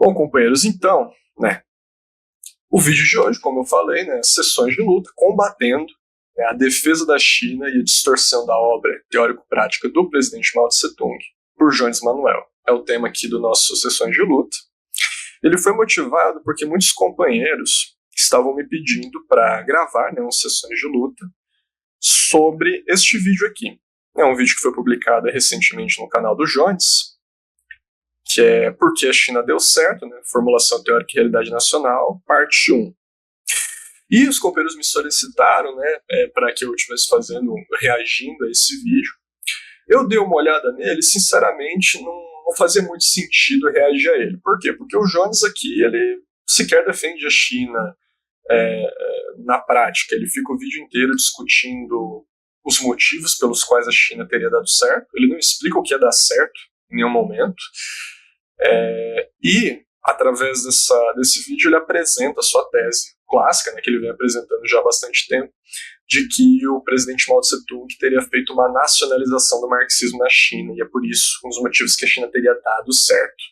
Bom, companheiros, então, né, o vídeo de hoje, como eu falei, né, sessões de luta combatendo, né, a defesa da China e a distorção da obra teórico-prática do presidente Mao Tse-tung por Jones Manuel. É o tema aqui do nosso Sessões de Luta. Ele foi motivado porque muitos companheiros estavam me pedindo para gravar, né, umas sessões de luta sobre este vídeo aqui. É um vídeo que foi publicado recentemente no canal do Jones, que é Por que a China deu certo, né? Formulação teórica e realidade nacional, parte 1. E os companheiros me solicitaram, né, para que eu estivesse reagindo a esse vídeo. Eu dei uma olhada nele e, sinceramente, não fazia muito sentido reagir a ele. Por quê? Porque o Jones aqui, ele sequer defende a China na prática. Ele fica o vídeo inteiro discutindo os motivos pelos quais a China teria dado certo. Ele não explica o que é dar certo em nenhum momento. E, através desse vídeo, ele apresenta a sua tese clássica, né, que ele vem apresentando já há bastante tempo, de que o presidente Mao Tse-tung teria feito uma nacionalização do marxismo na China, e é por isso um dos motivos que a China teria dado certo.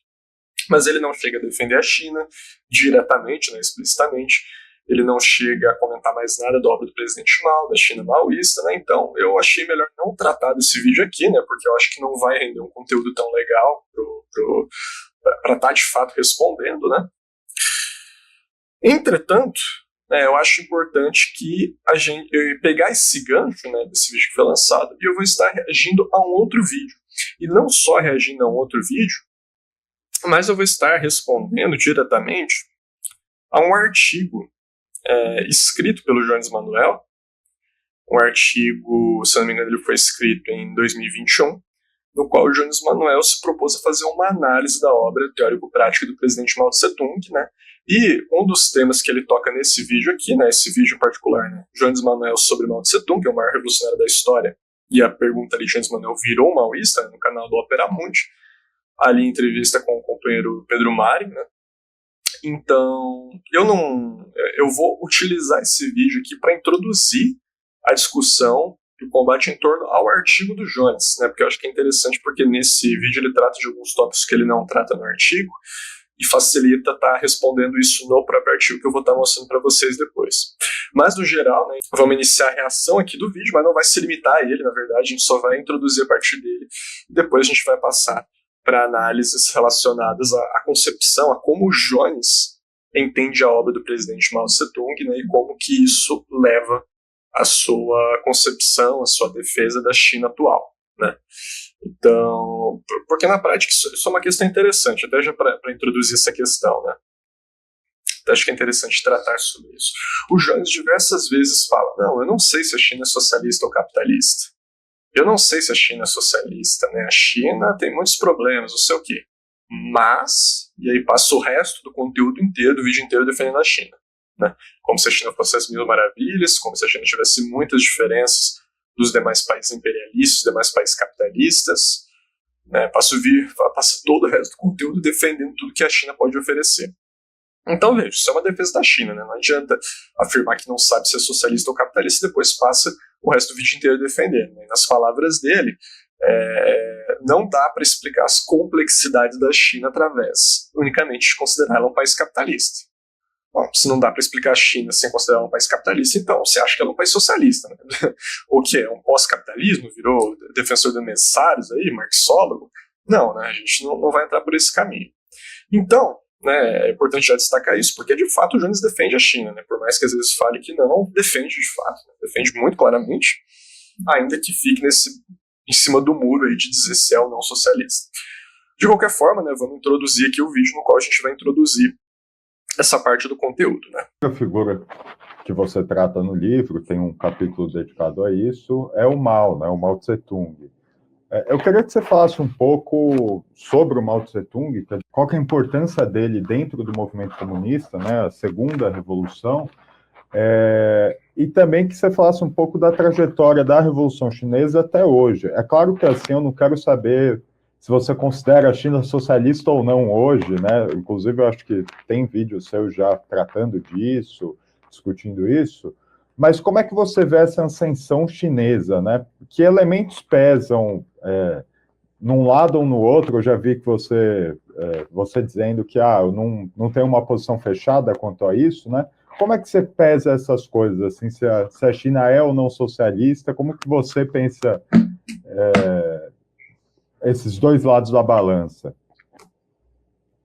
Mas ele não chega a defender a China diretamente, né, explicitamente. Ele não chega a comentar mais nada da obra do presidente Mao, da China maoísta, né? Então eu achei melhor não tratar desse vídeo aqui, né? Porque eu acho que não vai render um conteúdo tão legal para estar de fato respondendo, né? Entretanto, eu acho importante que eu pegar esse gancho, né, desse vídeo que foi lançado, e eu vou estar reagindo a um outro vídeo. E não só reagindo a um outro vídeo, mas eu vou estar respondendo diretamente a um artigo escrito pelo Jones Manuel. Um artigo, se não me engano, ele foi escrito em 2021, no qual o Jones Manuel se propôs a fazer uma análise da obra teórico-prática do presidente Mao Tse-tung, né? E um dos temas que ele toca nesse vídeo aqui, né, esse vídeo em particular, né, Jones Manuel sobre Mao Tse-tung, que é o maior revolucionário da história, e a pergunta ali, Jones Manuel virou maoísta, né, no canal do Opera Mundi, ali em entrevista com o companheiro Pedro Mari, né? Então, eu vou utilizar esse vídeo aqui para introduzir a discussão do combate em torno ao artigo do Jones, né? Porque eu acho que é interessante, porque nesse vídeo ele trata de alguns tópicos que ele não trata no artigo e facilita estar respondendo isso no próprio artigo que eu vou estar mostrando para vocês depois. Mas, no geral, né, vamos iniciar a reação aqui do vídeo, mas não vai se limitar a ele, na verdade, a gente só vai introduzir a partir dele e depois a gente vai passar para análises relacionadas à concepção, a como o Jones entende a obra do presidente Mao Tse-tung, né, e como que isso leva a sua concepção, a sua defesa da China atual, né? Então, porque na prática isso é uma questão interessante, até já para introduzir essa questão, né? Então, acho que é interessante tratar sobre isso. O Jones diversas vezes fala, não, eu não sei se a China é socialista ou capitalista. Eu não sei se a China é socialista, né? A China tem muitos problemas, não sei o quê. Mas, e aí passa o resto do conteúdo inteiro, do vídeo inteiro defendendo a China, né? Como se a China fosse as mil maravilhas, como se a China tivesse muitas diferenças dos demais países imperialistas, dos demais países capitalistas, né? Passa todo o resto do conteúdo defendendo tudo que a China pode oferecer. Então, veja, isso é uma defesa da China, né? Não adianta afirmar que não sabe se é socialista ou capitalista e depois passa o resto do vídeo inteiro defendendo, né? Nas palavras dele, não dá para explicar as complexidades da China através unicamente de considerar ela um país capitalista. Bom, se não dá para explicar a China sem considerar um país capitalista, então você acha que ela é um país socialista, né? O que é? Um pós-capitalismo? Virou defensor de necessários aí, marxólogo? Não, né? A gente não vai entrar por esse caminho. Então, né, é importante já destacar isso, porque de fato o Jones defende a China, né? Por mais que às vezes fale que não, defende de fato, né? Defende muito claramente, ainda que fique em cima do muro aí de dizer se é ou não socialista. De qualquer forma, né, vamos introduzir aqui o vídeo no qual a gente vai introduzir essa parte do conteúdo, né? A figura que você trata no livro, tem um capítulo dedicado a isso, é o Mao, né, o Mao Tse-tung. Eu queria que você falasse um pouco sobre o Mao Tse-tung, qual que é a importância dele dentro do movimento comunista, né, a segunda revolução, e também que você falasse um pouco da trajetória da Revolução Chinesa até hoje. É claro que assim, eu não quero saber se você considera a China socialista ou não hoje, né? Inclusive, eu acho que tem vídeo seu já tratando disso, discutindo isso, mas como é que você vê essa ascensão chinesa, né? Que elementos pesam num lado ou no outro, eu já vi que você dizendo que eu não tenho uma posição fechada quanto a isso, né? Como é que você pesa essas coisas, assim, se a China é ou não socialista, como que você pensa esses dois lados da balança?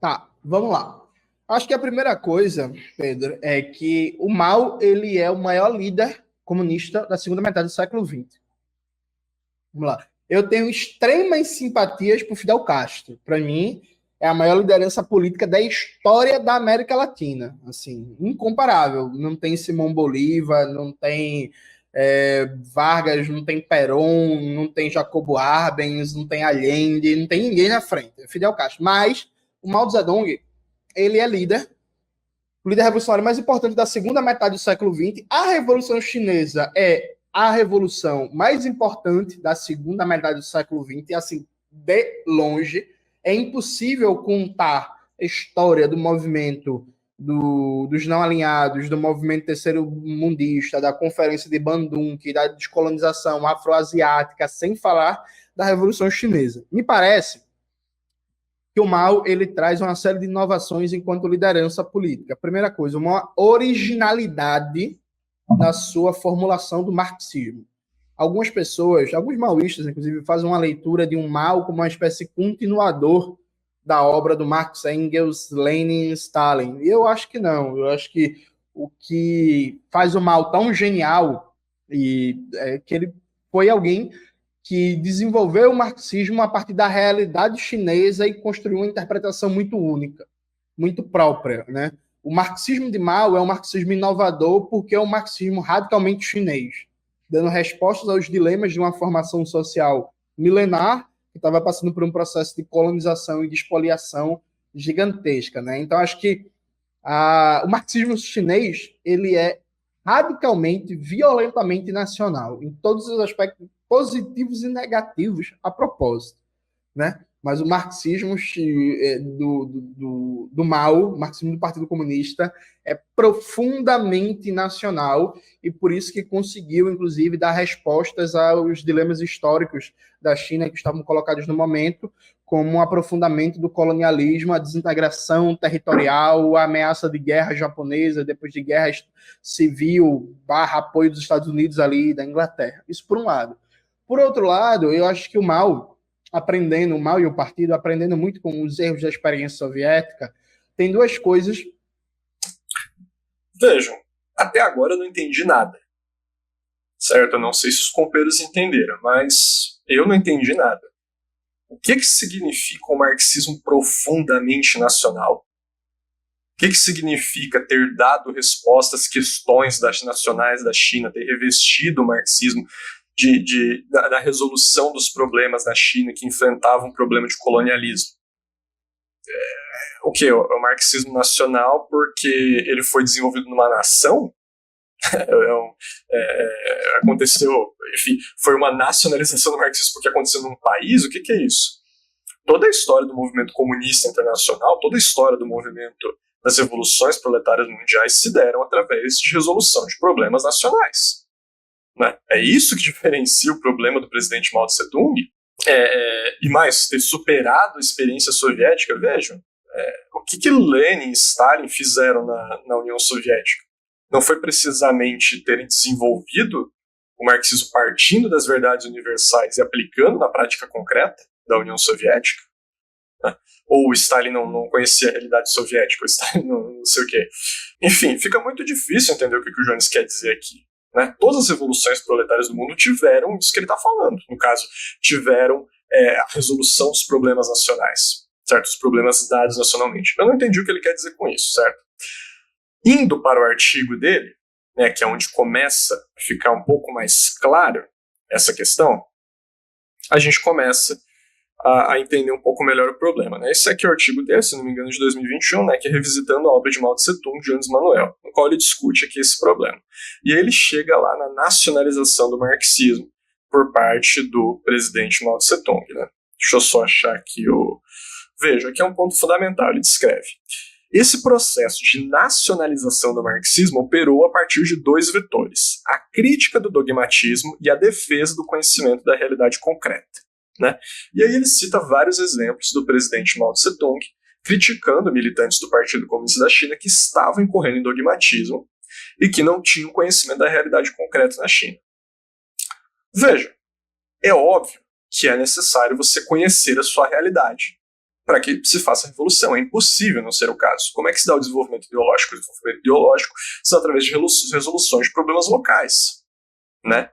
Tá, vamos lá. Acho que a primeira coisa, Pedro, é que o Mao, ele é o maior líder comunista da segunda metade do século XX. Vamos lá. Eu tenho extremas simpatias por Fidel Castro. Para mim, é a maior liderança política da história da América Latina. Assim, incomparável. Não tem Simão Bolívar, não tem Vargas, não tem Perón, não tem Jacobo Arbenz, não tem Allende, não tem ninguém na frente. É Fidel Castro. Mas o Mao Zedong, ele é o líder revolucionário mais importante da segunda metade do século XX. A Revolução Chinesa é a revolução mais importante da segunda metade do século XX, e assim, de longe. É impossível contar a história do movimento dos não alinhados, do movimento terceiro mundista, da Conferência de Bandung, da descolonização afroasiática, sem falar da Revolução Chinesa. Me parece que o Mao, ele traz uma série de inovações enquanto liderança política. Primeira coisa, uma originalidade na sua formulação do marxismo. Algumas pessoas, alguns maoístas, inclusive, fazem uma leitura de um Mao como uma espécie continuador da obra do Marx, Engels, Lenin, Stalin. E eu acho que não. Eu acho que o que faz o Mao tão genial é que ele foi alguém que desenvolveu o marxismo a partir da realidade chinesa e construiu uma interpretação muito única, muito própria, né? O marxismo de Mao é um marxismo inovador porque é um marxismo radicalmente chinês, dando respostas aos dilemas de uma formação social milenar que estava passando por um processo de colonização e de expoliação gigantesca, né? Então, acho que o marxismo chinês, ele é radicalmente, violentamente nacional, em todos os aspectos positivos e negativos a propósito, né? Mas o marxismo do Mao, o marxismo do Partido Comunista, é profundamente nacional e por isso que conseguiu, inclusive, dar respostas aos dilemas históricos da China que estavam colocados no momento, como um aprofundamento do colonialismo, a desintegração territorial, a ameaça de guerra japonesa, depois de guerra civil, apoio dos Estados Unidos ali, da Inglaterra. Isso por um lado. Por outro lado, eu acho que o Mao e o partido aprendendo muito com os erros da experiência soviética, tem duas coisas. Vejam, até agora eu não entendi nada. Certo? Eu não sei se os companheiros entenderam, mas eu não entendi nada. O que significa um marxismo profundamente nacional? O que significa ter dado resposta às questões nacionais da China, ter revestido o marxismo da resolução dos problemas na China que enfrentavam um problema de colonialismo? O que? O marxismo nacional porque ele foi desenvolvido numa nação? Aconteceu, enfim, foi uma nacionalização do marxismo porque aconteceu num país? O que é isso? Toda a história do movimento comunista internacional, toda a história do movimento das revoluções proletárias mundiais se deram através de resolução de problemas nacionais. Né? É isso que diferencia o problema do presidente Mao Tse-tung. E mais, ter superado a experiência soviética. Vejam, o que Lenin e Stalin fizeram na União Soviética? Não foi precisamente terem desenvolvido o marxismo partindo das verdades universais e aplicando na prática concreta da União Soviética? Né? Ou o Stalin não conhecia a realidade soviética, o Stalin não sei o quê. Enfim, fica muito difícil entender o que o Jones quer dizer aqui. Né? Todas as revoluções proletárias do mundo tiveram isso que ele está falando. No caso, tiveram a resolução dos problemas nacionais, certo? Os problemas dados nacionalmente. Eu não entendi o que ele quer dizer com isso, certo? Indo para o artigo dele, né, que é onde começa a ficar um pouco mais claro essa questão, a gente começa a entender um pouco melhor o problema. Né? Esse aqui é o artigo dele, se não me engano, de 2021, né, que é revisitando a obra de Mao Tse-tung, de Jones Manuel, no qual ele discute aqui esse problema. E aí ele chega lá na nacionalização do marxismo por parte do presidente Mao Tse-tung. Né? Deixa eu só achar aqui o... Veja, aqui é um ponto fundamental, ele descreve. Esse processo de nacionalização do marxismo operou a partir de dois vetores, a crítica do dogmatismo e a defesa do conhecimento da realidade concreta. né? E aí ele cita vários exemplos do presidente Mao Tse-tung criticando militantes do Partido Comunista da China que estavam incorrendo em dogmatismo e que não tinham conhecimento da realidade concreta na China. Veja, é óbvio que é necessário você conhecer a sua realidade para que se faça a revolução. É impossível não ser o caso. Como é que se dá o desenvolvimento ideológico? O desenvolvimento ideológico se dá através de resoluções de problemas locais, né?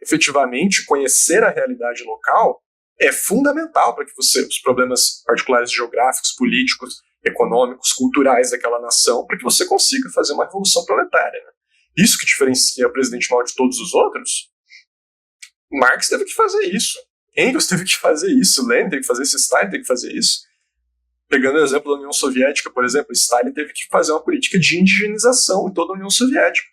Efetivamente, conhecer a realidade local é fundamental para que você, os problemas particulares geográficos, políticos, econômicos, culturais daquela nação, para que você consiga fazer uma revolução proletária, né? Isso que diferencia o presidente Mao de todos os outros. Marx teve que fazer isso, Engels teve que fazer isso, Lenin teve que fazer isso, Stalin teve que fazer isso. Pegando o exemplo da União Soviética, por exemplo, Stalin teve que fazer uma política de indigenização em toda a União Soviética,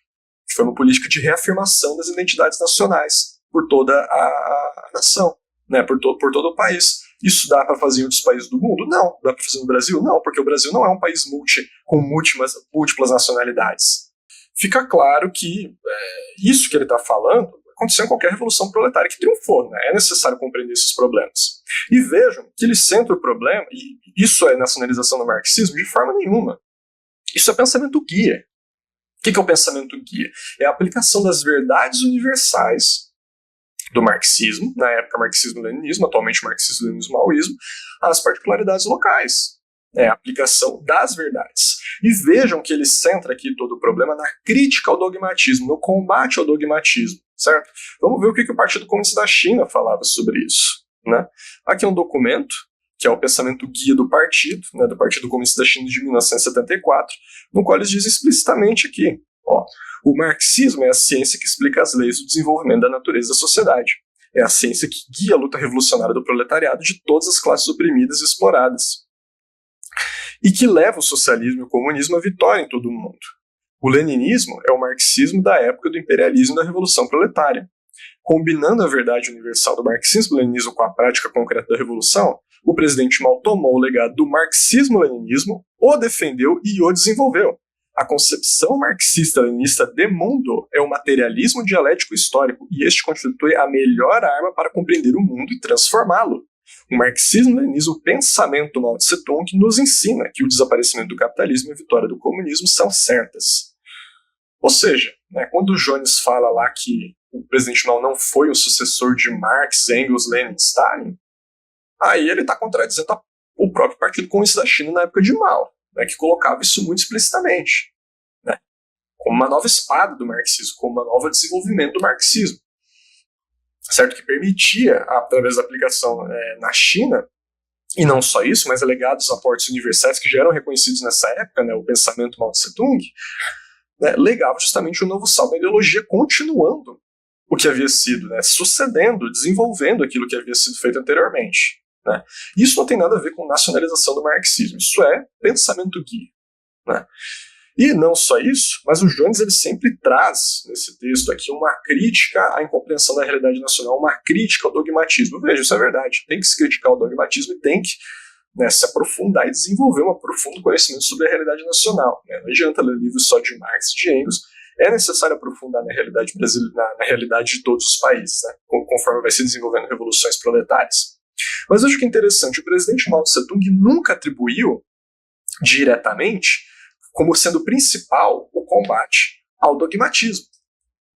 que foi uma política de reafirmação das identidades nacionais por toda a nação, né, por todo o país. Isso dá para fazer em outros países do mundo? Não. Dá para fazer no Brasil? Não, porque o Brasil não é um país com múltiplas nacionalidades. Fica claro que isso que ele está falando aconteceu em qualquer revolução proletária que triunfou, né? É necessário compreender esses problemas. E vejam que ele centra o problema, e isso é nacionalização do marxismo, de forma nenhuma. Isso é pensamento guia. O que é o pensamento guia? É a aplicação das verdades universais do marxismo, na época marxismo-leninismo, atualmente marxismo-leninismo-maoísmo, às particularidades locais. É a aplicação das verdades. E vejam que ele centra aqui todo o problema na crítica ao dogmatismo, no combate ao dogmatismo, certo? Vamos ver o que o Partido Comunista da China falava sobre isso, né? Aqui é um documento, que é o pensamento guia do partido, né, do Partido Comunista da China de 1974, no qual eles dizem explicitamente aqui, ó, o marxismo é a ciência que explica as leis do desenvolvimento da natureza da sociedade. É a ciência que guia a luta revolucionária do proletariado de todas as classes oprimidas e exploradas. E que leva o socialismo e o comunismo à vitória em todo o mundo. O leninismo é o marxismo da época do imperialismo e da revolução proletária. Combinando a verdade universal do marxismo-leninismo com a prática concreta da revolução, o presidente Mao tomou o legado do marxismo-leninismo, o defendeu e o desenvolveu. A concepção marxista-leninista de mundo é o materialismo dialético histórico, e este constitui a melhor arma para compreender o mundo e transformá-lo. O marxismo-leninismo, o pensamento Mao Tse-tung, nos ensina que o desaparecimento do capitalismo e a vitória do comunismo são certas. Ou seja, né, quando o Jones fala lá que o presidente Mao não foi o sucessor de Marx, Engels, Lenin, Stalin, aí ele está contradizendo o próprio Partido Comunista da China na época de Mao, né, que colocava isso muito explicitamente, né, como uma nova espada do marxismo, como um novo desenvolvimento do marxismo, certo? Que permitia, através da aplicação na China, e não só isso, mas alegados aportes universais que já eram reconhecidos nessa época, né, o pensamento Mao Tse-tung, né, legava justamente um novo salto da ideologia, continuando o que havia sido, né, sucedendo, desenvolvendo aquilo que havia sido feito anteriormente. Né? Isso não tem nada a ver com nacionalização do marxismo, isso é pensamento guia. Né? E não só isso, mas o Jones ele sempre traz nesse texto aqui uma crítica à incompreensão da realidade nacional, uma crítica ao dogmatismo. Veja, isso é verdade, tem que se criticar o dogmatismo e tem que, né, se aprofundar e desenvolver um profundo conhecimento sobre a realidade nacional. Né? Não adianta ler livros só de Marx e de Engels, é necessário aprofundar na realidade brasileira, na realidade de todos os países, né? Conforme vai se desenvolvendo revoluções proletárias. Mas veja que interessante, o presidente Mao Tse-tung nunca atribuiu diretamente como sendo principal o combate ao dogmatismo,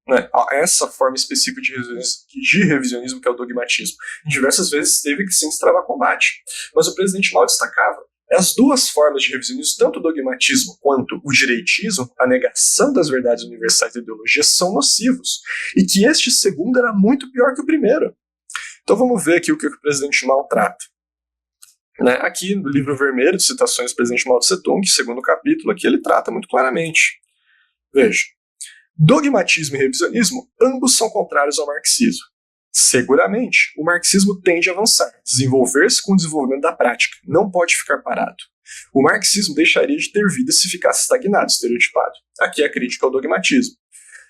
né, a essa forma específica de revisionismo que é o dogmatismo. Diversas vezes teve que sim destravar combate, mas o presidente Mao destacava as duas formas de revisionismo, tanto o dogmatismo quanto o direitismo, a negação das verdades universais da ideologia, são nocivos, e que este segundo era muito pior que o primeiro. Então vamos ver aqui o que o presidente Mao trata. Né, aqui no livro vermelho de citações do presidente Mao Tse-tung, segundo capítulo, aqui ele trata muito claramente. Veja, dogmatismo e revisionismo, ambos são contrários ao marxismo. Seguramente, o marxismo tende a avançar, desenvolver-se com o desenvolvimento da prática, não pode ficar parado. O marxismo deixaria de ter vida se ficasse estagnado, estereotipado. Aqui é a crítica ao dogmatismo.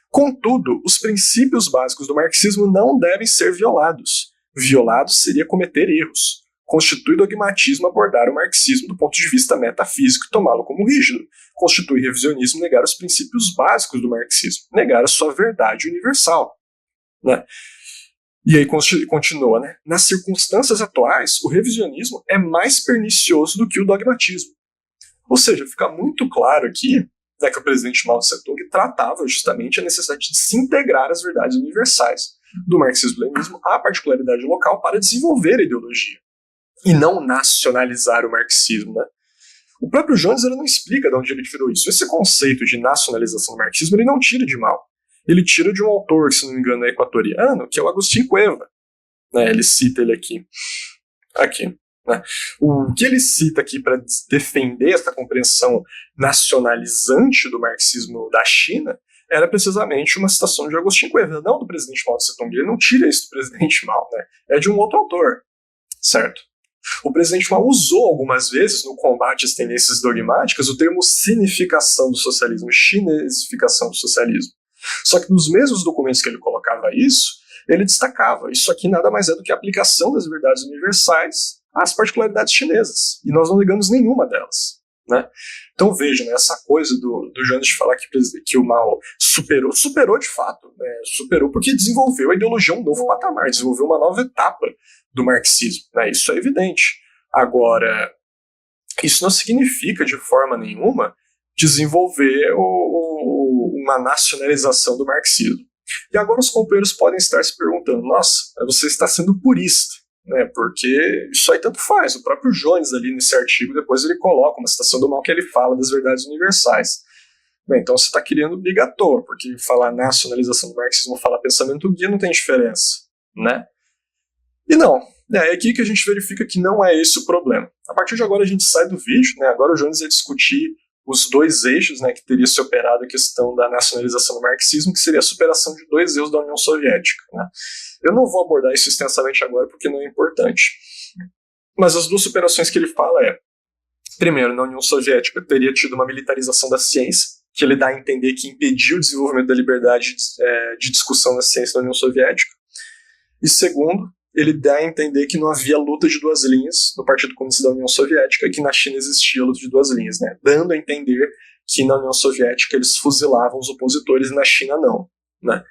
Contudo, os princípios básicos do marxismo não devem ser violados. Violados seria cometer erros. Constitui dogmatismo abordar o marxismo do ponto de vista metafísico e tomá-lo como rígido. Constitui revisionismo negar os princípios básicos do marxismo, negar a sua verdade universal. Né? E aí continua, né? Nas circunstâncias atuais, o revisionismo é mais pernicioso do que o dogmatismo. Ou seja, fica muito claro aqui, né, que o presidente Mao Tse-tung tratava justamente a necessidade de se integrar as verdades universais do marxismo-leninismo à particularidade local para desenvolver a ideologia, e não nacionalizar o marxismo, né? O próprio Jones ele não explica de onde ele tirou isso. Esse conceito de nacionalização do marxismo ele não tira de Mao. Ele tira de um autor, que se não me engano é equatoriano, que é o Agustín Cueva. Né, ele cita ele aqui. Né. O que ele cita aqui para defender essa compreensão nacionalizante do marxismo da China era precisamente uma citação de Agustín Cueva, não do presidente Mao Tse-tung. Ele não tira isso do presidente Mao, né? É de um outro autor, certo? O presidente Mao usou algumas vezes no combate às tendências dogmáticas o termo sinificação do socialismo, chinesificação do socialismo. Só que nos mesmos documentos que ele colocava isso, ele destacava, isso aqui nada mais é do que a aplicação das verdades universais às particularidades chinesas, e nós não ligamos nenhuma delas. Né? Então veja, né, essa coisa do Jones de falar que o Mao superou de fato, né, superou porque desenvolveu a ideologia a um novo patamar, desenvolveu uma nova etapa do marxismo, né, isso é evidente. Agora, isso não significa de forma nenhuma desenvolver uma nacionalização do marxismo. E agora os companheiros podem estar se perguntando, nossa, você está sendo purista, né, porque isso aí tanto faz. O próprio Jones ali nesse artigo, depois ele coloca uma citação do Mao que ele fala das verdades universais. Bem, então você está querendo briga à toa, porque falar nacionalização do marxismo ou falar pensamento guia não tem diferença, né? E não, é aqui que a gente verifica que não é esse o problema. A partir de agora a gente sai do vídeo, né, agora o Jones ia discutir os dois eixos, né, que teria se operado a questão da nacionalização do marxismo, que seria a superação de dois erros da União Soviética. Né? Eu não vou abordar isso extensamente agora, porque não é importante. Mas as duas superações que ele fala primeiro, na União Soviética teria tido uma militarização da ciência, que ele dá a entender que impediu o desenvolvimento da liberdade de discussão da ciência na União Soviética. E segundo, ele dá a entender que não havia luta de duas linhas no Partido Comunista da União Soviética e que na China existia luta de duas linhas, né? Dando a entender que na União Soviética eles fuzilavam os opositores e na China não. Né?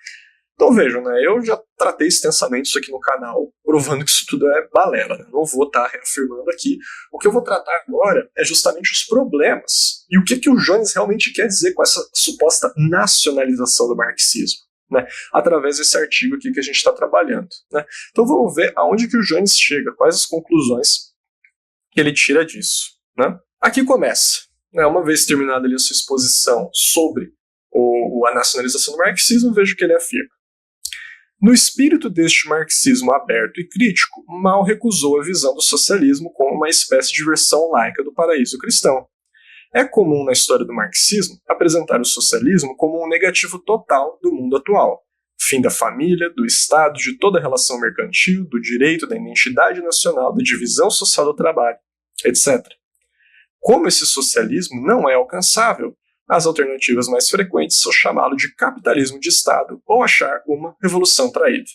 Então vejam, né? Eu já tratei extensamente isso aqui no canal, provando que isso tudo é balela. Né? Não vou estar reafirmando aqui. O que eu vou tratar agora é justamente os problemas e o que o Jones realmente quer dizer com essa suposta nacionalização do marxismo. Né, através desse artigo aqui que a gente está trabalhando. Né. Então vamos ver aonde que o Jones chega, quais as conclusões que ele tira disso. Né. Aqui começa, né, uma vez terminada ali a sua exposição sobre a nacionalização do marxismo, veja o que ele afirma. No espírito deste marxismo aberto e crítico, Mao recusou a visão do socialismo como uma espécie de versão laica do paraíso cristão. É comum na história do marxismo apresentar o socialismo como um negativo total do mundo atual. Fim da família, do Estado, de toda a relação mercantil, do direito, da identidade nacional, da divisão social do trabalho, etc. Como esse socialismo não é alcançável, as alternativas mais frequentes são chamá-lo de capitalismo de Estado ou achar uma revolução traída.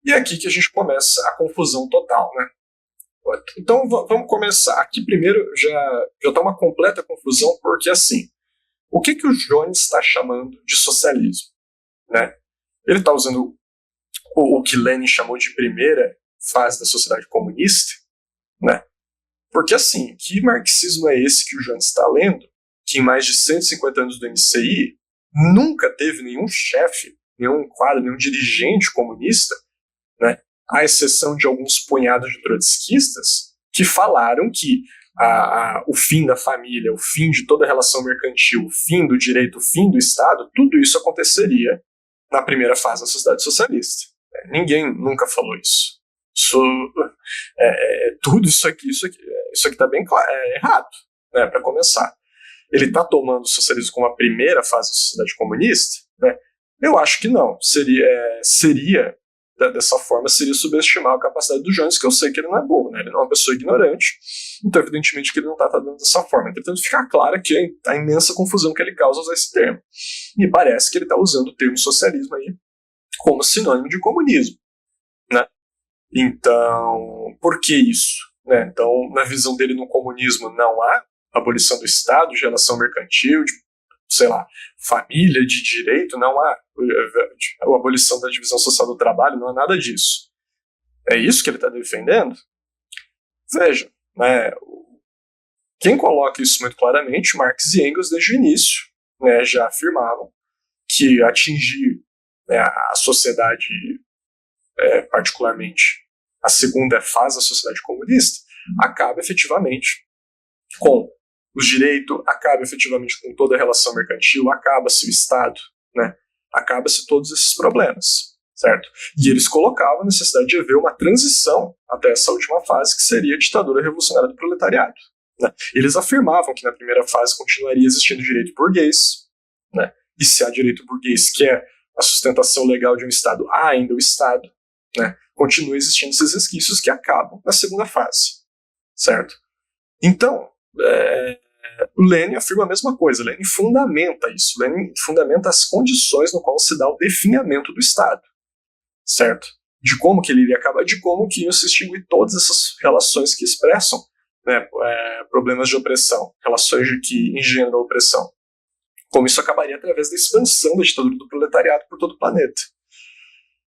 E é aqui que a gente começa a confusão total, né? Então vamos começar. Aqui primeiro já está uma completa confusão, porque assim, o que o Jones está chamando de socialismo? Né? Ele está usando o que Lenin chamou de primeira fase da sociedade comunista, né? Porque assim, que marxismo é esse que o Jones está lendo, que em mais de 150 anos do MCI nunca teve nenhum chefe, nenhum quadro, nenhum dirigente comunista, né? À exceção de alguns punhados de trotskistas, que falaram que o fim da família, o fim de toda a relação mercantil, o fim do direito, o fim do Estado, tudo isso aconteceria na primeira fase da sociedade socialista. Ninguém nunca falou isso. Tudo isso aqui está bem claro, errado, né, para começar. Ele está tomando o socialismo como a primeira fase da sociedade comunista? Né? Eu acho que não. Seria dessa forma, seria subestimar a capacidade do Jones, que eu sei que ele não é burro, né? Ele não é uma pessoa ignorante, então evidentemente que ele não está dando dessa forma. Entretanto, fica claro que a imensa confusão que ele causa usar esse termo. E parece que ele está usando o termo socialismo aí como sinônimo de comunismo. Né? Então, por que isso? Né? Então, na visão dele no comunismo não há abolição do Estado, de relação mercantil, sei lá, família de direito, não há a abolição da divisão social do trabalho, não há nada disso. É isso que ele está defendendo? Veja, né, quem coloca isso muito claramente, Marx e Engels, desde o início, né, já afirmavam que atingir, né, a sociedade, particularmente a segunda fase da sociedade comunista, acaba efetivamente com os direitos, acaba efetivamente com toda a relação mercantil, acaba-se o Estado, né, acaba-se todos esses problemas, certo? E eles colocavam a necessidade de haver uma transição até essa última fase, que seria a ditadura revolucionária do proletariado. Né? Eles afirmavam que na primeira fase continuaria existindo o direito burguês, né? E se há direito burguês, que é a sustentação legal de um Estado, há ainda o Estado, né? Continua existindo esses resquícios que acabam na segunda fase, certo? Então, o Lenin afirma a mesma coisa, Lenin fundamenta isso, Lenin fundamenta as condições no qual se dá o definhamento do Estado, certo? De como que ele iria acabar, de como que iam se extinguir todas essas relações que expressam, né, problemas de opressão, relações que engendram a opressão. Como isso acabaria através da expansão da ditadura do proletariado por todo o planeta.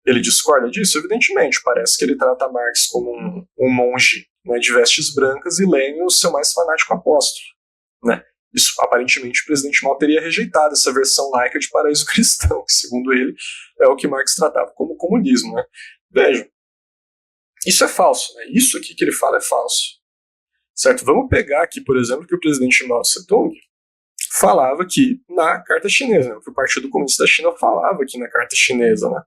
Ele discorda disso? Evidentemente, parece que ele trata Marx como um monge, né, de vestes brancas e Lenin o seu mais fanático apóstolo. Né? Isso, aparentemente, o presidente Mao teria rejeitado essa versão laica de paraíso cristão, que, segundo ele, é o que Marx tratava como comunismo. Né? Vejam, isso é falso. Né? Isso aqui que ele fala é falso. Certo? Vamos pegar aqui, por exemplo, que o presidente Mao Tse-tung falava aqui na Carta Chinesa, né? O que o Partido Comunista da China falava aqui na Carta Chinesa. Né?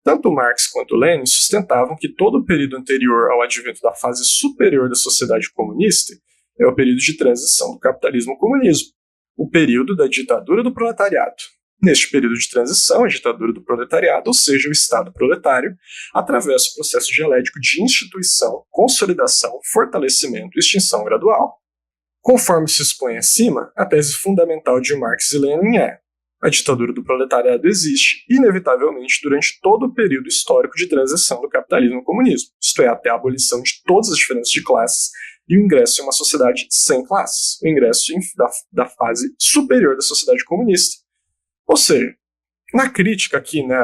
Tanto Marx quanto Lenin sustentavam que todo o período anterior ao advento da fase superior da sociedade comunista é o período de transição do capitalismo ao comunismo, o período da ditadura do proletariado. Neste período de transição, a ditadura do proletariado, ou seja, o Estado proletário, atravessa o processo dialético de instituição, consolidação, fortalecimento e extinção gradual. Conforme se expõe acima, a tese fundamental de Marx e Lenin é: a ditadura do proletariado existe, inevitavelmente, durante todo o período histórico de transição do capitalismo ao comunismo, isto é, até a abolição de todas as diferenças de classes e o ingresso em uma sociedade sem classes, o ingresso da fase superior da sociedade comunista. Ou seja, na crítica aqui, né,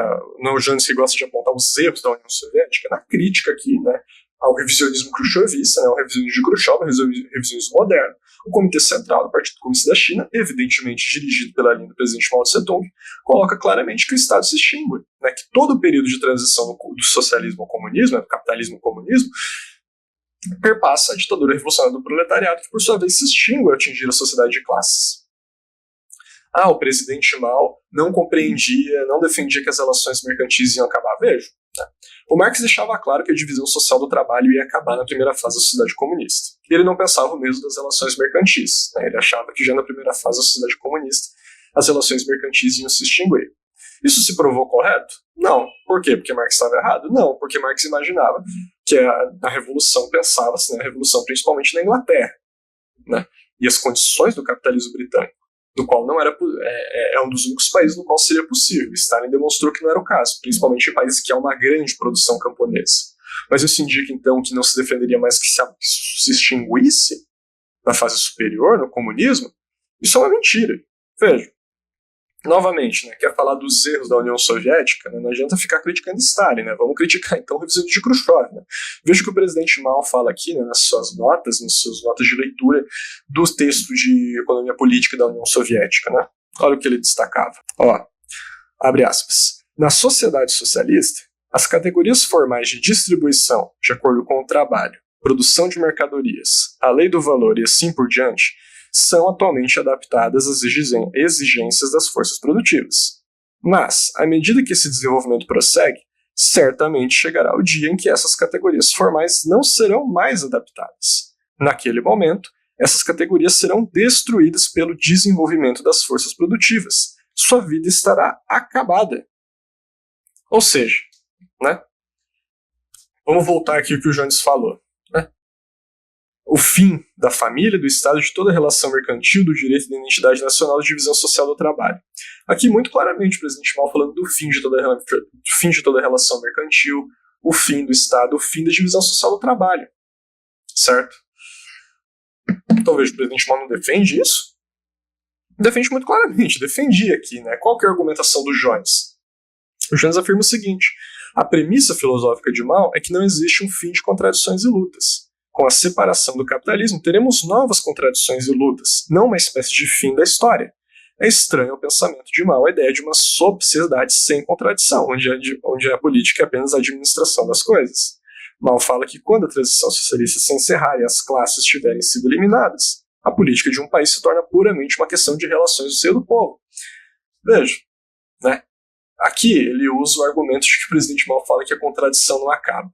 o Jansky gosta de apontar os erros da União Soviética, na crítica aqui, né, ao revisionismo khrushchevista, né, ao revisionismo de Khrushchev, ao revisionismo moderno, o Comitê Central do Partido Comunista da China, evidentemente dirigido pela linha do presidente Mao Tse-tung, coloca claramente que o Estado se extingue, né, que todo o período de transição do socialismo ao comunismo, né, do capitalismo ao comunismo, perpassa a ditadura revolucionária do proletariado, que por sua vez se extingue ao atingir a sociedade de classes. O presidente Mao não compreendia, não defendia que as relações mercantis iam acabar. Veja, né? O Marx deixava claro que a divisão social do trabalho ia acabar na primeira fase da sociedade comunista. E ele não pensava mesmo das relações mercantis. Né? Ele achava que já na primeira fase da sociedade comunista as relações mercantis iam se extinguir. Isso se provou correto? Não. Por quê? Porque Marx estava errado? Não, porque Marx imaginava que a Revolução pensava-se, né, a Revolução principalmente na Inglaterra, né, e as condições do capitalismo britânico, do qual não era um dos únicos países no qual seria possível. Stalin demonstrou que não era o caso, principalmente em países que há uma grande produção camponesa. Mas isso indica, então, que não se defenderia mais que se extinguisse na fase superior, no comunismo? Isso é uma mentira. Veja, novamente, né, quer falar dos erros da União Soviética, né, não adianta ficar criticando Stalin, né, vamos criticar então o revisionismo de Khrushchev. Né. Veja que o presidente Mao fala aqui, né, nas suas notas de leitura do texto de economia política da União Soviética. Né. Olha o que ele destacava. Abre aspas. Na sociedade socialista, as categorias formais de distribuição, de acordo com o trabalho, produção de mercadorias, a lei do valor e assim por diante, são atualmente adaptadas às exigências das forças produtivas. Mas, à medida que esse desenvolvimento prossegue, certamente chegará o dia em que essas categorias formais não serão mais adaptadas. Naquele momento, essas categorias serão destruídas pelo desenvolvimento das forças produtivas. Sua vida estará acabada. Ou seja, né? Vamos voltar aqui ao que o Jones falou. O fim da família, do Estado, de toda a relação mercantil, do direito da identidade nacional e divisão social do trabalho. Aqui, muito claramente, o presidente Mao falando do fim de toda a relação mercantil, o fim do Estado, o fim da divisão social do trabalho. Certo? Então, veja, o presidente Mao não defende isso? defende muito claramente, defendia aqui, né? Qual que é a argumentação do Jones? O Jones afirma o seguinte: a premissa filosófica de Mao é que não existe um fim de contradições e lutas. Com a separação do capitalismo, teremos novas contradições e lutas, não uma espécie de fim da história. É estranho ao pensamento de Mao a ideia de uma sociedade sem contradição, onde a política é apenas a administração das coisas. Mao fala que quando a transição socialista se encerrar e as classes tiverem sido eliminadas, a política de um país se torna puramente uma questão de relações do seio do povo. Veja, né? Aqui ele usa o argumento de que o presidente Mao fala que a contradição não acaba.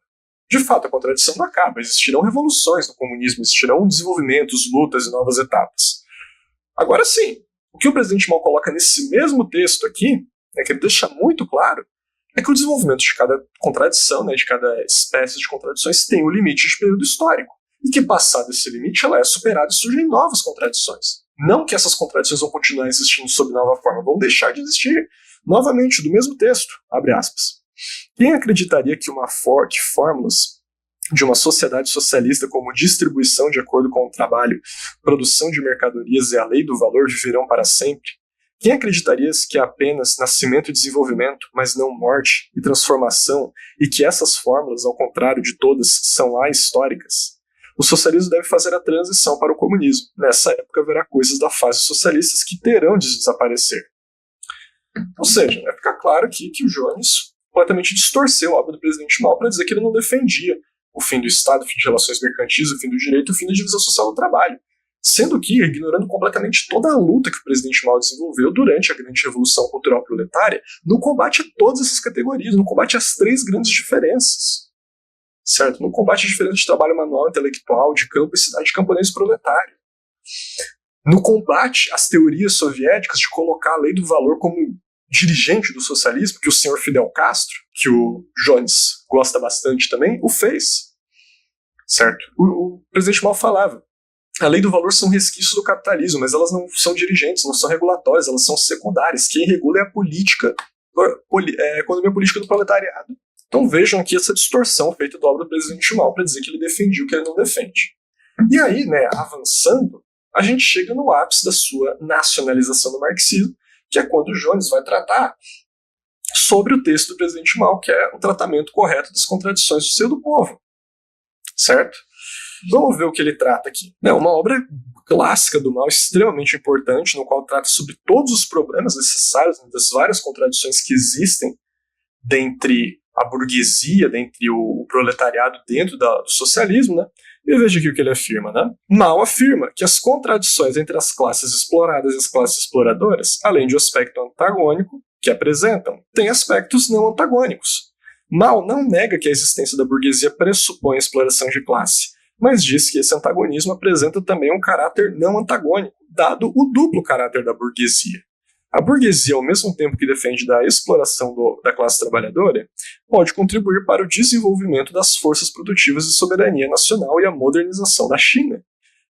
De fato, a contradição não acaba. Existirão revoluções no comunismo, existirão desenvolvimentos, lutas e novas etapas. Agora sim, o que o presidente Mao coloca nesse mesmo texto aqui, né, que ele deixa muito claro, é que o desenvolvimento de cada contradição, né, de cada espécie de contradições, tem um limite de período histórico. E que, passado esse limite, ela é superada e surgem novas contradições. Não que essas contradições vão continuar existindo sob nova forma, vão deixar de existir. Novamente, do mesmo texto, abre aspas. Quem acreditaria que fórmulas de uma sociedade socialista como distribuição de acordo com o trabalho, produção de mercadorias e a lei do valor viverão para sempre? Quem acreditaria que é apenas nascimento e desenvolvimento, mas não morte e transformação, e que essas fórmulas, ao contrário de todas, são ahistóricas? O socialismo deve fazer a transição para o comunismo. Nessa época haverá coisas da fase socialistas que terão de desaparecer. Ou seja, fica claro aqui que o Jones completamente distorceu a obra do presidente Mao para dizer que ele não defendia o fim do Estado, o fim de relações mercantis, o fim do direito, o fim da divisão social do trabalho. Sendo que, ignorando completamente toda a luta que o presidente Mao desenvolveu durante a grande revolução cultural proletária, no combate a todas essas categorias, no combate às três grandes diferenças. Certo? No combate à diferença de trabalho manual, intelectual, de campo e cidade, de camponês proletário. No combate às teorias soviéticas de colocar a lei do valor como dirigente do socialismo, que o senhor Fidel Castro, que o Jones gosta bastante também, o fez. Certo? O presidente Mao falava: a lei do valor são resquícios do capitalismo, mas elas não são dirigentes, não são regulatórias, elas são secundárias. Quem regula é a política, a economia política do proletariado. Então vejam aqui essa distorção feita da obra do presidente Mao para dizer que ele defendia o que ele não defende. E aí, né, avançando, a gente chega no ápice da sua nacionalização do marxismo, que é quando o Jones vai tratar sobre o texto do presidente Mao, que é o tratamento correto das contradições do seio do povo. Certo? Vamos ver o que ele trata aqui. É uma obra clássica do Mao, extremamente importante, no qual trata sobre todos os problemas necessários, das várias contradições que existem dentre a burguesia, dentre o proletariado dentro do socialismo, né? E veja aqui o que ele afirma, né? Mao afirma que as contradições entre as classes exploradas e as classes exploradoras, além de um aspecto antagônico que apresentam, têm aspectos não antagônicos. Mao não nega que a existência da burguesia pressupõe a exploração de classe, mas diz que esse antagonismo apresenta também um caráter não antagônico, dado o duplo caráter da burguesia. A burguesia, ao mesmo tempo que defende da exploração da classe trabalhadora, pode contribuir para o desenvolvimento das forças produtivas de soberania nacional e a modernização da China.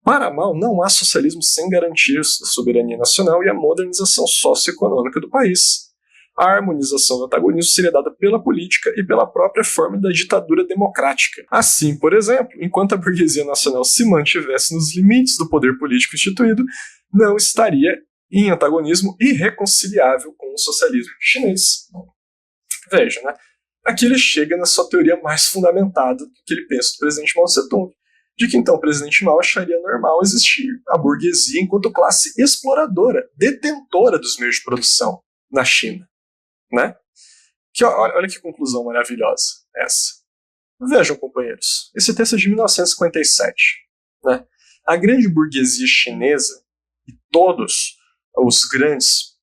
Para Mao, não há socialismo sem garantias da soberania nacional e a modernização socioeconômica do país. A harmonização do antagonismo seria dada pela política e pela própria forma da ditadura democrática. Assim, por exemplo, enquanto a burguesia nacional se mantivesse nos limites do poder político instituído, não estaria em antagonismo irreconciliável com o socialismo chinês. Veja, né? Aqui ele chega na sua teoria mais fundamentada do que ele pensa do presidente Mao Tse-tung, de que então o presidente Mao acharia normal existir a burguesia enquanto classe exploradora, detentora dos meios de produção na China. Né? Que, olha que conclusão maravilhosa essa. Vejam, companheiros, esse texto é de 1957. Né? A grande burguesia chinesa e todos os grandes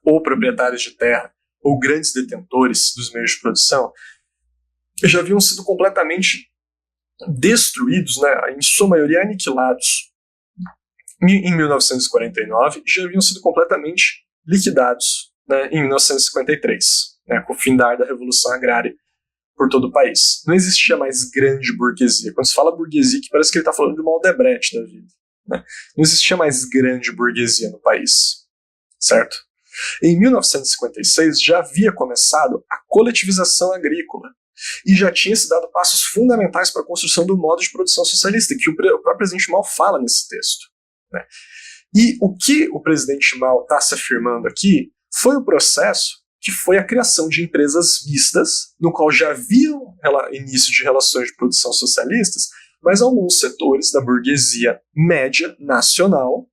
ou proprietários de terra ou grandes detentores dos meios de produção já haviam sido completamente destruídos, né, em sua maioria aniquilados em 1949 e já haviam sido completamente liquidados, né, em 1953, né, com o findar da Revolução Agrária por todo o país. Não existia mais grande burguesia. Quando se fala burguesia, que parece que ele está falando de uma Aldebrecht da vida. Né? Não existia mais grande burguesia no país, certo? Em 1956 já havia começado a coletivização agrícola e já tinha se dado passos fundamentais para a construção do modo de produção socialista, que o próprio presidente Mao fala nesse texto. Né? E o que o presidente Mao está se afirmando aqui foi o processo que foi a criação de empresas mistas, no qual já haviam início de relações de produção socialistas, mas alguns setores da burguesia média nacional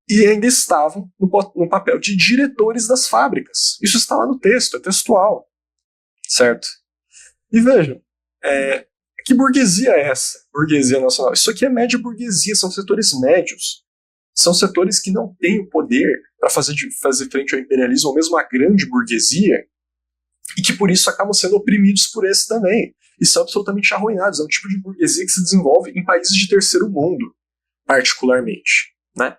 e ainda estavam no papel de diretores das fábricas. Isso está lá no texto, é textual. Certo? E vejam, que burguesia é essa? Burguesia nacional. Isso aqui é média burguesia, são setores médios. São setores que não têm o poder para fazer frente ao imperialismo, ou mesmo à grande burguesia, e que por isso acabam sendo oprimidos por esse também. E são absolutamente arruinados. É um tipo de burguesia que se desenvolve em países de terceiro mundo, particularmente. Né?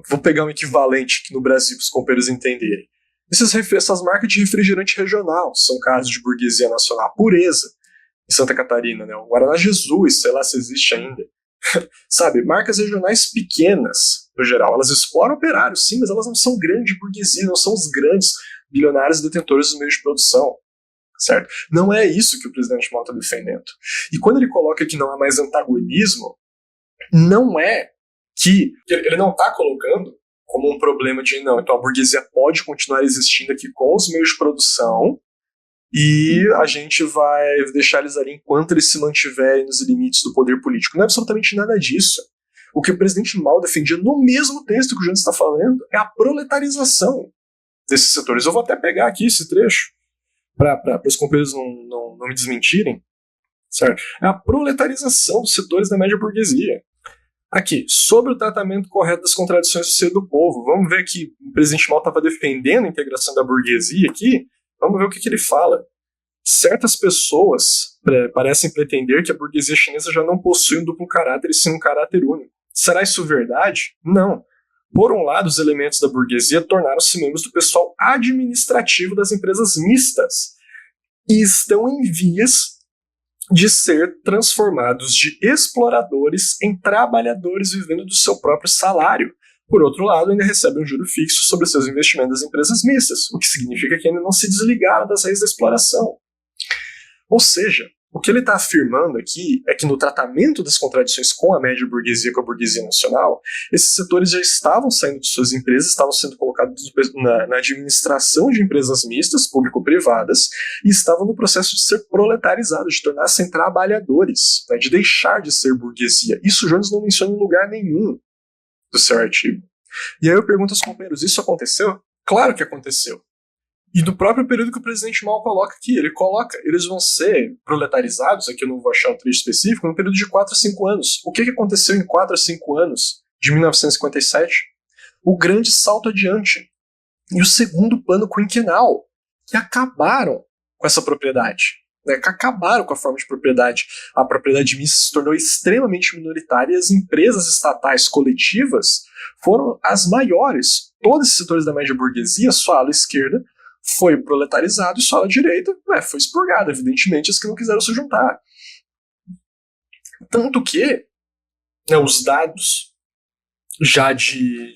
Vou pegar um equivalente aqui no Brasil para os companheiros entenderem. Essas marcas de refrigerante regional são casos de burguesia nacional. Pureza, em Santa Catarina, né? O Guaraná Jesus, sei lá se existe ainda. Sabe, marcas regionais pequenas, no geral, elas exploram operários, sim, mas elas não são grande burguesia, não são os grandes bilionários detentores dos meios de produção, certo? Não é isso que o presidente Mao está defendendo. E quando ele coloca que não há mais antagonismo, não é que ele não está colocando como um problema de, não, então a burguesia pode continuar existindo aqui com os meios de produção, e a gente vai deixar eles ali enquanto eles se mantiverem nos limites do poder político. Não é absolutamente nada disso. O que o presidente Mao defendia no mesmo texto que o Jones está falando é a proletarização desses setores. Eu vou até pegar aqui esse trecho para os companheiros não me desmentirem. Certo? É a proletarização dos setores da média burguesia. Aqui, sobre o tratamento correto das contradições do seio do povo. Vamos ver que o presidente Mao estava defendendo a integração da burguesia aqui. Vamos ver o que ele fala. Certas pessoas parecem pretender que a burguesia chinesa já não possui um duplo caráter e sim um caráter único. Será isso verdade? Não. Por um lado, os elementos da burguesia tornaram-se membros do pessoal administrativo das empresas mistas e estão em vias de ser transformados de exploradores em trabalhadores vivendo do seu próprio salário. Por outro lado, ainda recebem um juro fixo sobre seus investimentos das empresas mistas, o que significa que ainda não se desligaram das raízes da exploração. Ou seja, o que ele está afirmando aqui é que no tratamento das contradições com a média burguesia, com a burguesia nacional, esses setores já estavam saindo de suas empresas, estavam sendo colocados na administração de empresas mistas, público-privadas, e estavam no processo de ser proletarizados, de tornar-se trabalhadores, né, de deixar de ser burguesia. Isso Jones não menciona em lugar nenhum do seu artigo. E aí eu pergunto aos companheiros, isso aconteceu? Claro que aconteceu. E do próprio período que o presidente Mao coloca aqui, eles vão ser proletarizados, aqui eu não vou achar um trecho específico, no período de 4 a 5 anos. O que aconteceu em 4 a 5 anos de 1957? O grande salto adiante. E o segundo plano quinquenal, que acabaram com essa propriedade. Né, que acabaram com a forma de propriedade. A propriedade mista se tornou extremamente minoritária e as empresas estatais coletivas foram as maiores. Todos esses setores da média burguesia, sua ala esquerda, foi proletarizado e sua ala direita foi expurgada, evidentemente, as que não quiseram se juntar. Tanto que os dados já de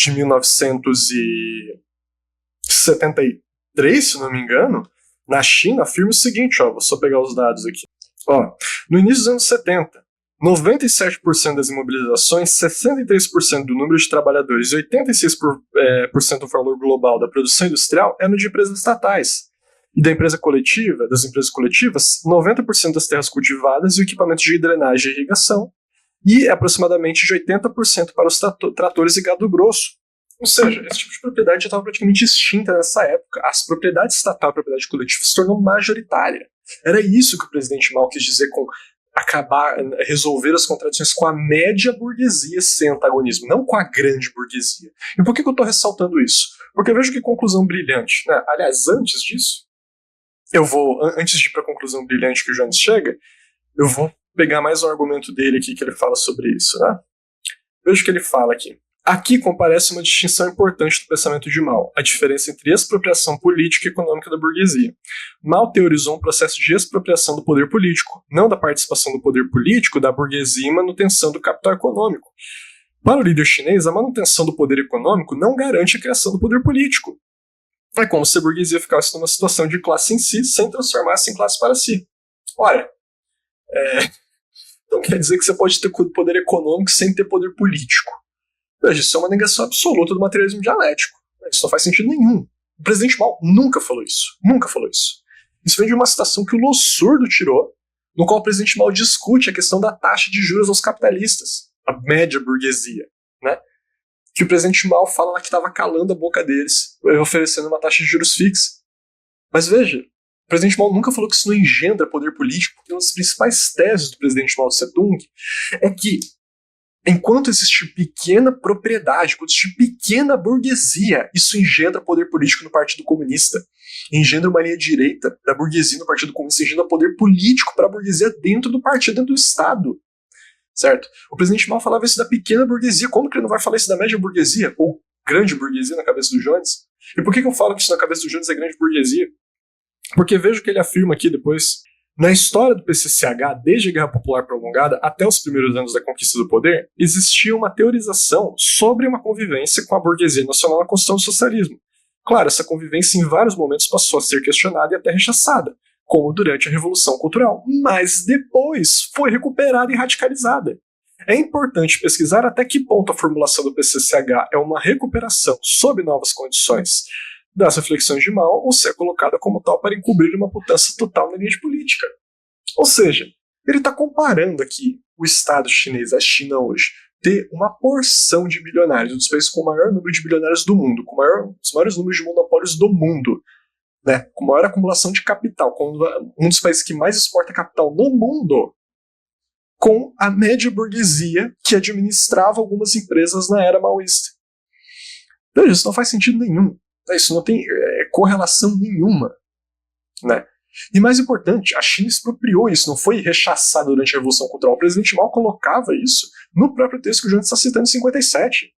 1973, se não me engano, na China afirma o seguinte, vou só pegar os dados aqui. No início dos anos 70, 97% das imobilizações, 63% do número de trabalhadores e 86% do valor global da produção industrial eram de empresas estatais. E das empresas coletivas, 90% das terras cultivadas e equipamentos de drenagem e irrigação, e aproximadamente de 80% para os tratores e gado grosso. Ou seja, esse tipo de propriedade já estava praticamente extinta nessa época. As propriedades estatais e a propriedade coletiva se tornou majoritária. Era isso que o presidente Mao quis dizer com resolver as contradições com a média burguesia sem antagonismo, não com a grande burguesia. E por que eu estou ressaltando isso? Porque eu vejo que conclusão brilhante. Né? Aliás, antes disso, antes de ir para a conclusão brilhante que o Jones chega, eu vou pegar mais um argumento dele aqui que ele fala sobre isso. Né? Veja que ele fala aqui. Aqui comparece uma distinção importante do pensamento de Mao, a diferença entre expropriação política e econômica da burguesia. Mao teorizou um processo de expropriação do poder político, não da participação do poder político da burguesia em manutenção do capital econômico. Para o líder chinês, a manutenção do poder econômico não garante a criação do poder político. É como se a burguesia ficasse numa situação de classe em si, sem transformar-se em classe para si. Ora, então quer dizer que você pode ter poder econômico sem ter poder político. Veja, isso é uma negação absoluta do materialismo dialético. Isso não faz sentido nenhum. O presidente Mao nunca falou isso. Nunca falou isso. Isso vem de uma citação que o Lossurdo tirou, no qual o presidente Mao discute a questão da taxa de juros aos capitalistas, a média burguesia, né? Que o presidente Mao fala lá que estava calando a boca deles, oferecendo uma taxa de juros fixa. Mas veja, o presidente Mao nunca falou que isso não engendra poder político, porque uma das principais teses do presidente Mao Tse-tung é que, enquanto existe pequena propriedade, enquanto existe pequena burguesia, isso engendra poder político no Partido Comunista. Engendra uma linha direita da burguesia no Partido Comunista, engendra poder político para a burguesia dentro do partido, dentro do Estado. Certo? O presidente Mao falava isso da pequena burguesia, como que ele não vai falar isso da média burguesia? Ou grande burguesia na cabeça do Jones? E por que eu falo que isso na cabeça do Jones é grande burguesia? Porque veja o que ele afirma aqui depois. Na história do PCCH, desde a Guerra Popular Prolongada até os primeiros anos da conquista do poder, existia uma teorização sobre uma convivência com a burguesia nacional na construção do socialismo. Claro, essa convivência em vários momentos passou a ser questionada e até rechaçada, como durante a Revolução Cultural, mas depois foi recuperada e radicalizada. É importante pesquisar até que ponto a formulação do PCCH é uma recuperação sob novas condições das reflexões de Mao ou se é colocada como tal para encobrir uma mudança total na linha de política. Ou seja, ele está comparando aqui o Estado chinês, a China hoje, ter uma porção de bilionários, um dos países com o maior número de bilionários do mundo, com os maiores números de monopólios do mundo, né, com maior acumulação de capital, com um dos países que mais exporta capital no mundo, com a média burguesia que administrava algumas empresas na era maoísta. Veja, isso não faz sentido nenhum. Isso não tem correlação nenhuma. Né? E mais importante, a China expropriou isso, não foi rechaçada durante a Revolução Cultural. O presidente Mao colocava isso no próprio texto que o João está citando em 57.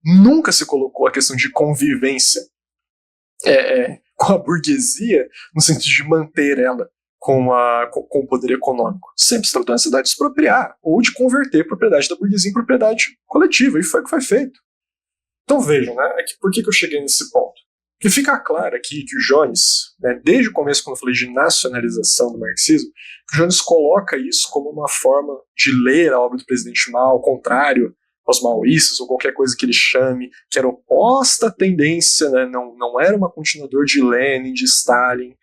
Nunca se colocou a questão de convivência com a burguesia, no sentido de manter ela com o poder econômico. Sempre se tratou a necessidade de expropriar, ou de converter a propriedade da burguesia em propriedade coletiva, e foi o que foi feito. Então vejam, né, por que eu cheguei nesse ponto? Porque fica claro aqui que o Jones, né, desde o começo, quando eu falei de nacionalização do marxismo, o Jones coloca isso como uma forma de ler a obra do presidente Mao, ao contrário aos maoístas, ou qualquer coisa que ele chame, que era oposta à tendência, né, não era uma continuador de Lenin, de Stalin,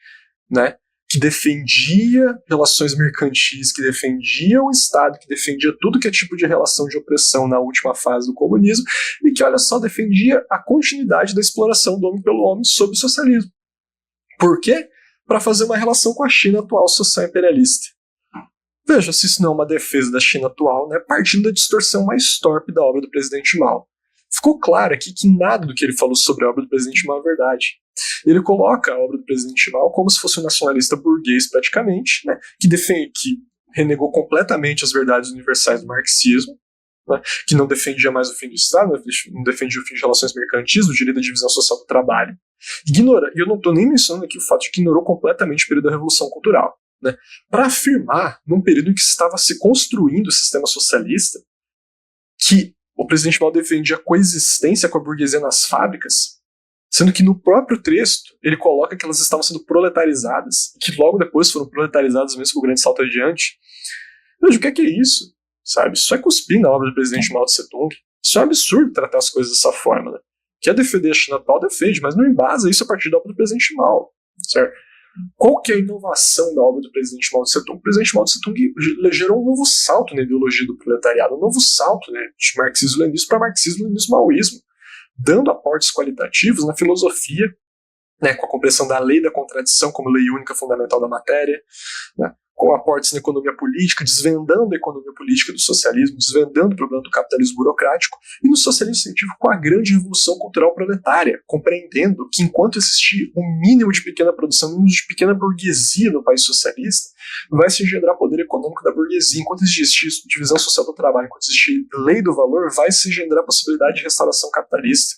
né, que defendia relações mercantis, que defendia o Estado, que defendia tudo que é tipo de relação de opressão na última fase do comunismo, e que, olha só, defendia a continuidade da exploração do homem pelo homem sob o socialismo. Por quê? Para fazer uma relação com a China atual social imperialista. Veja se isso não é uma defesa da China atual, né, partindo da distorção mais torpe da obra do presidente Mao. Ficou claro aqui que nada do que ele falou sobre a obra do presidente Mao é verdade. Ele coloca a obra do presidente Mao como se fosse um nacionalista burguês, praticamente, né, que renegou completamente as verdades universais do marxismo, né, que não defendia mais o fim do Estado, não defendia o fim de relações mercantis, o direito da divisão social do trabalho. E eu não estou nem mencionando aqui o fato de que ignorou completamente o período da Revolução Cultural. Né, para afirmar, num período em que estava se construindo o sistema socialista, que o presidente Mao defendia a coexistência com a burguesia nas fábricas, sendo que no próprio texto ele coloca que elas estavam sendo proletarizadas, e que logo depois foram proletarizadas mesmo com o grande salto adiante. Veja, o que é isso? Sabe? Isso é cuspir na obra do presidente Mao Tse-tung. Isso é um absurdo tratar as coisas dessa forma. Né? Quer defender a China atual, defende, mas não embasa isso a partir da obra do presidente Mao. Certo? Qual que é a inovação da obra do presidente Mao Tse-tung? O presidente Mao Tse-tung gerou um novo salto na ideologia do proletariado, um novo salto, né, de marxismo-leninismo para marxismo-leninismo-maoísmo, dando aportes qualitativos na filosofia, né, com a compreensão da lei da contradição como lei única fundamental da matéria, né, com aportes na economia política, desvendando a economia política do socialismo, desvendando o problema do capitalismo burocrático, e no socialismo científico com a grande revolução cultural proletária, compreendendo que enquanto existir um mínimo de pequena produção, um mínimo de pequena burguesia no país socialista, vai se engendrar poder econômico da burguesia. Enquanto existir divisão social do trabalho, enquanto existir lei do valor, vai se engendrar a possibilidade de restauração capitalista.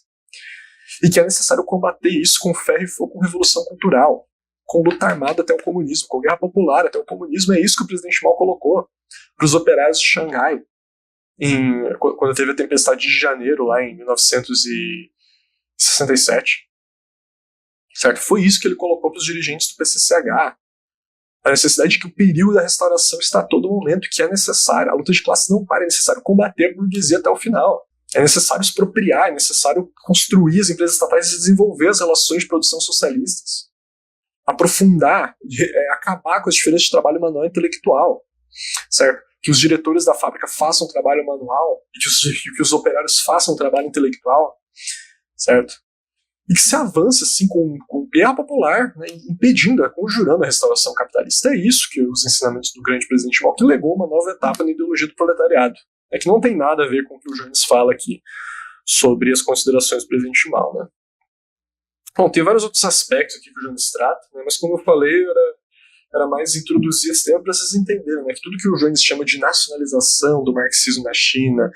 E que é necessário combater isso com ferro e fogo, com revolução cultural, com luta armada até o comunismo, com guerra popular até o comunismo. É isso que o presidente Mao colocou para os operários de Xangai, quando teve a tempestade de janeiro, lá em 1967. Certo? Foi isso que ele colocou para os dirigentes do PCCH. A necessidade de que o período da restauração está a todo momento, que é necessário. A luta de classe não para, é necessário combater a burguesia até o final. É necessário expropriar, é necessário construir as empresas estatais e desenvolver as relações de produção socialistas. Aprofundar, acabar com as diferenças de trabalho manual e intelectual, certo? Que os diretores da fábrica façam trabalho manual e que os operários façam trabalho intelectual, certo? E que se avance assim com guerra popular, né, impedindo, conjurando a restauração capitalista. É isso que os ensinamentos do grande presidente Mao, que legou uma nova etapa na ideologia do proletariado. É que não tem nada a ver com o que o Jones fala aqui sobre as considerações do presidente Mao, né? Bom, tem vários outros aspectos aqui que o Jones trata, né, mas como eu falei, era mais introduzir esse tema para vocês entenderem, né, que tudo que o Jones chama de nacionalização do marxismo na China,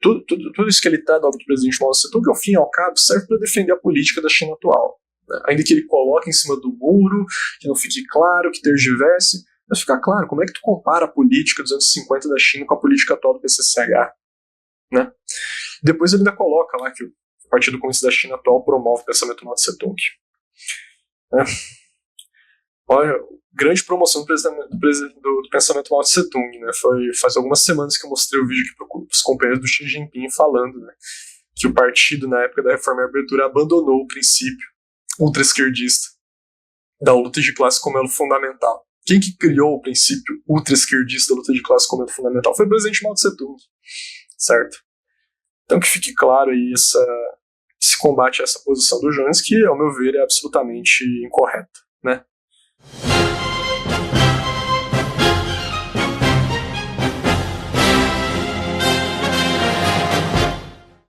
tudo isso que ele está da obra do presidente Mao Tse-tung, que ao fim e ao cabo serve para defender a política da China atual. Né, ainda que ele coloque em cima do muro, que não fique claro, que tergiverse, mas fica claro, como é que tu compara a política dos anos 50 da China com a política atual do PCCH? Né? Depois ele ainda coloca lá que o Partido Comunista da China atual promove o pensamento Mao Tse-tung. Né? Olha, grande promoção do pensamento Mao Tse-tung, né? Foi faz algumas semanas que eu mostrei o vídeo aqui para os companheiros do Xi Jinping falando, né, que o partido, na época da Reforma e Abertura, abandonou o princípio ultra-esquerdista da luta de classe como elo fundamental. Quem que criou o princípio ultra-esquerdista da luta de classe como elo fundamental foi o presidente Mao Tse-tung, certo? Então que fique claro aí esse combate a essa posição do Jones, que, ao meu ver, é absolutamente incorreta, né?